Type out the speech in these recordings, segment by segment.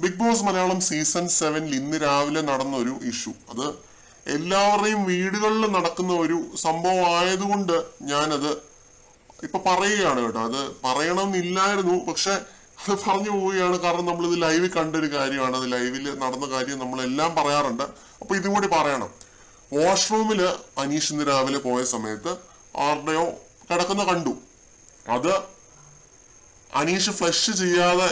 Big boss Malayalam season 7 ഇന്ന് രാവിലെ നടന്ന ഒരു ഇഷ്യൂ. അത് എല്ലാവരുടെയും വീടുകളിൽ നടക്കുന്ന ഒരു സംഭവം ആയതുകൊണ്ട് ഞാനത് ഇപ്പൊ പറയുകയാണ് കേട്ടോ. അത് പറയണമെന്നില്ലായിരുന്നു, പക്ഷെ അത് പറഞ്ഞു പോവുകയാണ്. കാരണം നമ്മളിത് ലൈവിൽ കണ്ടൊരു കാര്യമാണ്. അത് ലൈവിൽ നടന്ന കാര്യം നമ്മളെല്ലാം പറയാറുണ്ട്. അപ്പൊ ഇതും കൂടി പറയണം. വാഷ്റൂമില് അനീഷ് ഇന്ന് രാവിലെ പോയ സമയത്ത് ആരുടെയോ കിടക്കുന്ന കണ്ടു. അത് അനീഷ് ഫ്ലഷ് ചെയ്യാതെ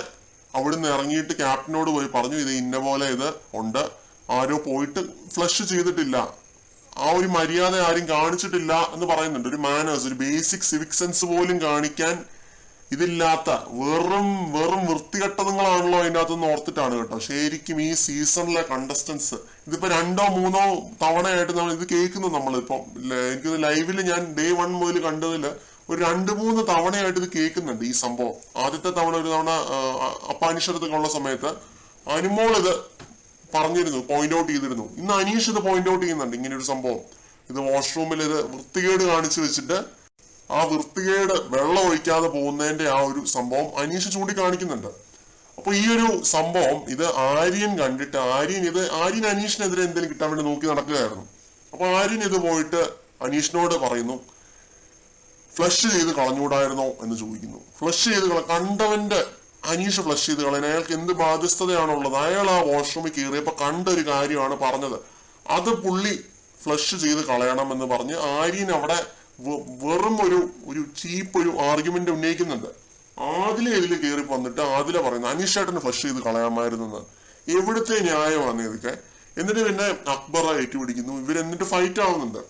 അവിടുന്ന് ഇറങ്ങിയിട്ട് ക്യാപ്റ്റനോട് പോയി പറഞ്ഞു, ഇത് ഇന്ന പോലെ ഇത് ഉണ്ട്, ആരോ പോയിട്ട് ഫ്ലഷ് ചെയ്തിട്ടില്ല, ആ ഒരു മര്യാദ ആരും കാണിച്ചിട്ടില്ല എന്ന് പറയുന്നുണ്ട്. ഒരു മാനേഴ്സ്, ഒരു ബേസിക് സിവിക് സെൻസ് പോലും കാണിക്കാൻ ഇതില്ലാത്ത വെറും വൃത്തികെട്ടതുങ്ങളാണല്ലോ അതിൻ്റെ അകത്തുനിന്ന് ഓർത്തിട്ടാണ് കേട്ടോ. ശരിക്കും ഈ സീസണിലെ കണ്ടസ്റ്റൻസ് ഇതിപ്പോ 2 or 3 തവണയായിട്ട് നമ്മൾ ഇത് കേൾക്കുന്നത്. നമ്മളിപ്പോ എനിക്ക് ലൈവില് ഞാൻ ഡേ 1 മുതൽ കണ്ടതില് ഒരു 2-3 തവണയായിട്ട് ഇത് കേൾക്കുന്നുണ്ട് ഈ സംഭവം. ആദ്യത്തെ തവണ ഒരു തവണ അപ്പാനിഷത്തൊക്കെ ഉള്ള സമയത്ത് അനുമോൾ ഇത് പറഞ്ഞിരുന്നു, പോയിന്റ് ഔട്ട് ചെയ്തിരുന്നു. ഇന്ന് അനീഷ് ഇത് പോയിന്റ് ഔട്ട് ചെയ്യുന്നുണ്ട്, ഇങ്ങനെ ഒരു സംഭവം. ഇത് വാഷ്റൂമിൽ ഇത് വൃത്തികേട് കാണിച്ചു വെച്ചിട്ട് ആ വൃത്തികേട് വെള്ളം ഒഴിക്കാതെ പോകുന്നതിന്റെ ആ ഒരു സംഭവം അനീഷ് ചൂണ്ടിക്കാണിക്കുന്നുണ്ട്. അപ്പൊ ഈ ഒരു സംഭവം ഇത് ആര്യൻ കണ്ടിട്ട് ആര്യൻ അനീഷിനെതിരെ എന്തെങ്കിലും കിട്ടാൻ വേണ്ടി നോക്കി നടക്കുകയായിരുന്നു. അപ്പൊ ആര്യൻ ഇത് പോയിട്ട് അനീഷിനോട് പറയുന്നു, ഫ്ലഷ് ചെയ്ത് കളഞ്ഞൂടായിരുന്നോ എന്ന് ചോദിക്കുന്നു. ഫ്ലഷ് ചെയ്ത് കണ്ടവന്റെ അനീഷ് ഫ്ലഷ് ചെയ്ത് കളയാൻ അയാൾക്ക് എന്ത് ബാധ്യസ്ഥതയാണുള്ളത്? അയാൾ ആ വാഷ്റൂമിൽ കയറിയപ്പോ കണ്ടൊരു കാര്യമാണ് പറഞ്ഞത്. അത് പുള്ളി ഫ്ലഷ് ചെയ്ത് കളയണം എന്ന് പറഞ്ഞ് ആര്യൻ അവിടെ വെറും ഒരു ചീപ്പ് ഒരു ആർഗ്യുമെന്റ് ഉന്നയിക്കുന്നുണ്ട്. ആദിലെ ഇതിൽ കയറി വന്നിട്ട് ആദില പറയുന്നു അനീഷ് ചേട്ടന് ഫ്ലഷ് ചെയ്ത് കളയാമായിരുന്നെന്ന്. എവിടുത്തെ ന്യായമാണ് ഇതൊക്കെ? എന്നിട്ട് പിന്നെ അക്ബർ ഏറ്റുപിടിക്കുന്നു. ഇവരെന്നിട്ട് ഫൈറ്റ് ആവുന്നുണ്ട്.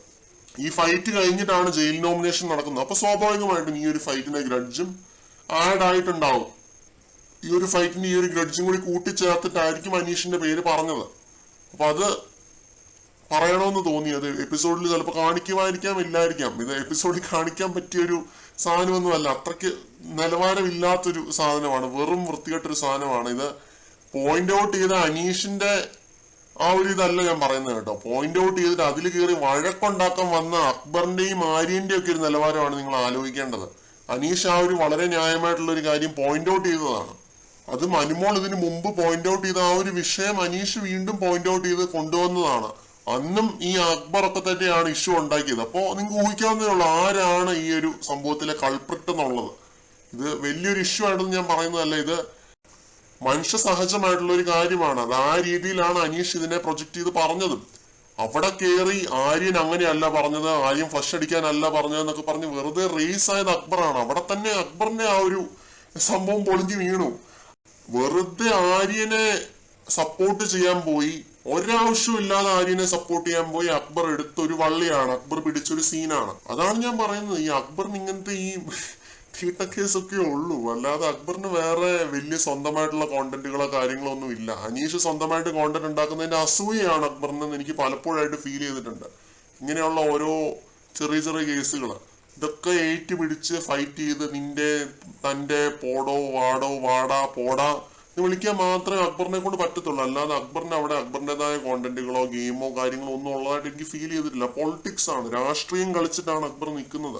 ഈ ഫൈറ്റ് കഴിഞ്ഞിട്ടാണ് ജയിൽ നോമിനേഷൻ നടക്കുന്നത്. അപ്പൊ സ്വാഭാവികമായിട്ടും ഈ ഒരു ഫൈറ്റിന്റെ ഗ്രഡ്ജും ആഡ് ആയിട്ടുണ്ടാവും. ഈ ഒരു ഫൈറ്റിന് ഈ ഒരു ഗ്രഡ്ജും കൂടി കൂട്ടിച്ചേർത്തിട്ടായിരിക്കും അനീഷിന്റെ പേര് പറഞ്ഞത്. അപ്പൊ അത് പറയണമെന്ന് തോന്നി. അത് എപ്പിസോഡിൽ ചിലപ്പോൾ കാണിക്കുമായിരിക്കാം, ഇല്ലായിരിക്കാം. ഇത് എപ്പിസോഡിൽ കാണിക്കാൻ പറ്റിയൊരു സാധനമൊന്നുമല്ല, അത്രയ്ക്ക് നിലവാരമില്ലാത്തൊരു സാധനമാണ്, വെറും വൃത്തികെട്ടൊരു സാധനമാണ്. ഇത് പോയിന്റ് ഔട്ട് ചെയ്ത അനീഷിന്റെ ആ ഒരു ഇതല്ല ഞാൻ പറയുന്നത് കേട്ടോ. പോയിന്റ് ഔട്ട് ചെയ്തിട്ട് അതിൽ കയറി വഴക്കുണ്ടാക്കാൻ വന്ന അക്ബറിന്റെയും ആര്യന്റെയും ഒക്കെ ഒരു നിലവാരമാണ് നിങ്ങൾ ആലോചിക്കേണ്ടത്. അനീഷ് ആ ഒരു വളരെ ന്യായമായിട്ടുള്ള ഒരു കാര്യം പോയിന്റ് ഔട്ട് ചെയ്തതാണ്. അത് അനുമോൾ ഇതിന് മുമ്പ് പോയിന്റ് ഔട്ട് ചെയ്ത ആ ഒരു വിഷയം അനീഷ് വീണ്ടും പോയിന്റ് ഔട്ട് ചെയ്ത് കൊണ്ടുവന്നതാണ്. അന്നും ഈ അക്ബർ ഒക്കെ തന്നെയാണ് ഇഷ്യൂ ഉണ്ടാക്കിയത്. അപ്പോ നിങ്ങൾക്ക് ഊഹിക്കാവുന്നതേ ഉള്ളൂ ആരാണ് ഈ ഒരു സംഭവത്തിലെ കൾപ്രിട്ട് എന്നുള്ളത്. ഇത് വലിയൊരു ഇഷ്യൂ ആയിട്ടൊന്നും ഞാൻ പറയുന്നതല്ല, ഇത് മനുഷ്യ സഹജമായിട്ടുള്ള ഒരു കാര്യമാണ്. അത് ആ രീതിയിലാണ് അനീഷ് ഇതിനെ പ്രൊജക്ട് ചെയ്ത് പറഞ്ഞത്. അവിടെ കയറി ആര്യൻ അങ്ങനെയല്ല പറഞ്ഞത്, ആര്യൻ ഫ്ലഷ് അടിക്കാനല്ല പറഞ്ഞതെന്നൊക്കെ പറഞ്ഞ് വെറുതെ റേസ് ആയത് അക്ബറാണ്. അവിടെ തന്നെ അക്ബറിന്റെ ആ ഒരു സംഭവം പൊളിഞ്ഞു വീണു. വെറുതെ ആര്യനെ സപ്പോർട്ട് ചെയ്യാൻ പോയി, ഒരാവശ്യവും ഇല്ലാതെ ആര്യനെ സപ്പോർട്ട് ചെയ്യാൻ പോയി അക്ബർ എടുത്തൊരു വള്ളിയാണ്, അക്ബർ പിടിച്ചൊരു സീനാണ്. അതാണ് ഞാൻ പറയുന്നത്, ഈ അക്ബറിന് ഇങ്ങനത്തെ ഈ തീട്ട കേസൊക്കെ ഉള്ളൂ. അല്ലാതെ അക്ബറിന് വേറെ വലിയ സ്വന്തമായിട്ടുള്ള കോണ്ടന്റുകളോ കാര്യങ്ങളോ ഒന്നും ഇല്ല. അനീഷ് സ്വന്തമായിട്ട് കോണ്ടന്റ് ഉണ്ടാക്കുന്നതിന്റെ അസൂയാണ് അക്ബറിന് എനിക്ക് പലപ്പോഴായിട്ട് ഫീൽ ചെയ്തിട്ടുണ്ട്. ഇങ്ങനെയുള്ള ഓരോ ചെറിയ ചെറിയ കേസുകൾ ഇതൊക്കെ ഏറ്റു പിടിച്ച് ഫൈറ്റ് ചെയ്ത് തന്റെ പോടോ വാടോ വാടാ പോടാ എന്ന് വിളിക്കാൻ മാത്രമേ അക്ബറിനെ കൊണ്ട് പറ്റത്തുള്ളൂ. അല്ലാതെ അക്ബറിന് അവിടെ അക്ബറിൻ്റെതായ കോണ്ടന്റുകളോ ഗെയിമോ കാര്യങ്ങളോ ഒന്നും ഉള്ളതായിട്ട് എനിക്ക് ഫീൽ ചെയ്തിട്ടില്ല. പൊളിറ്റിക്സ് ആണ്, രാഷ്ട്രീയം കളിച്ചിട്ടാണ് അക്ബർ നിൽക്കുന്നത്.